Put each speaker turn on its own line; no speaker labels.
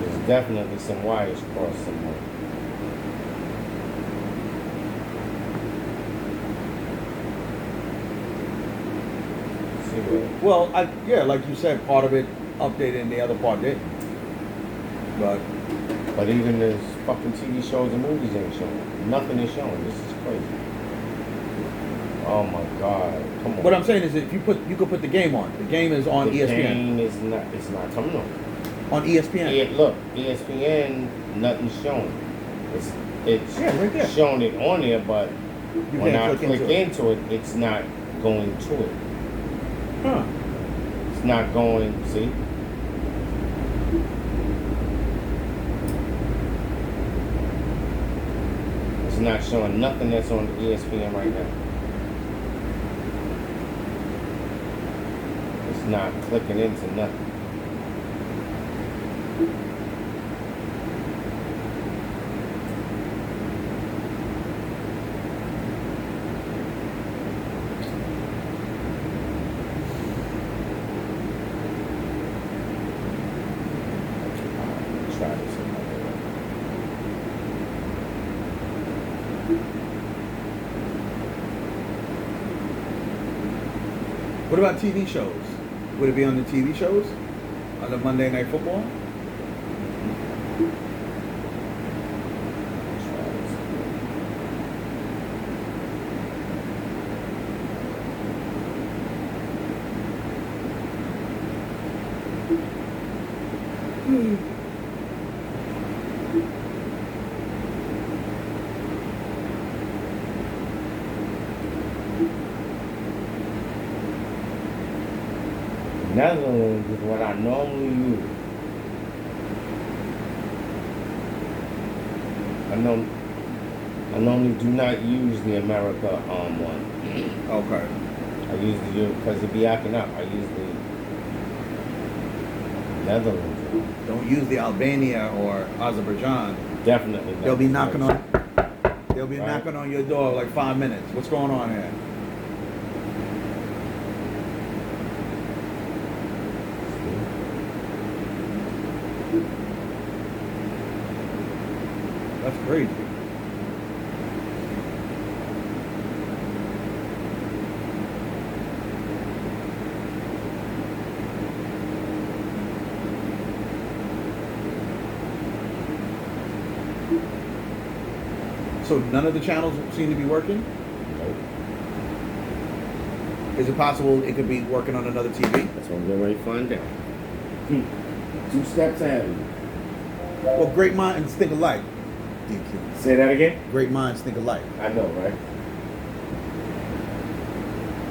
There's definitely some wires crossed somewhere. See what?
Well, like you said, part of it updated and the other part didn't.
But even this fucking TV shows and movies ain't showing. Nothing is showing. This is crazy. Oh my God! Come on.
What I'm saying is, if you could put the game on. The game is on ESPN.
The game is not. It's not coming on.
On ESPN.
Yeah, look, ESPN. Nothing's showing. It's
right there.
showing it on there, but
You
when
can't
I click into it, it's not going to it.
Huh?
It's not going. See. It's not showing nothing that's on ESPN right now. It's not clicking into nothing. Try this another way.
What about TV shows? Would it be on the TV shows? On the Monday Night Football?
Netherlands is what I normally use. I normally do not use the America one.
Okay.
I use the because it be acting up. I use the Netherlands one.
Don't use the Albania or Azerbaijan.
Definitely not.
They'll be knocking on. They'll be
Right.
knocking on your door like 5 minutes. What's going on here? That's crazy. So none of the channels seem to be working?
Nope.
Is it possible it could be working on another TV?
That's what I'm getting ready to find out. 2 steps ahead of me.
Well, great minds think alike. DQ.
Say that again?
Great minds think alike.
I know, right?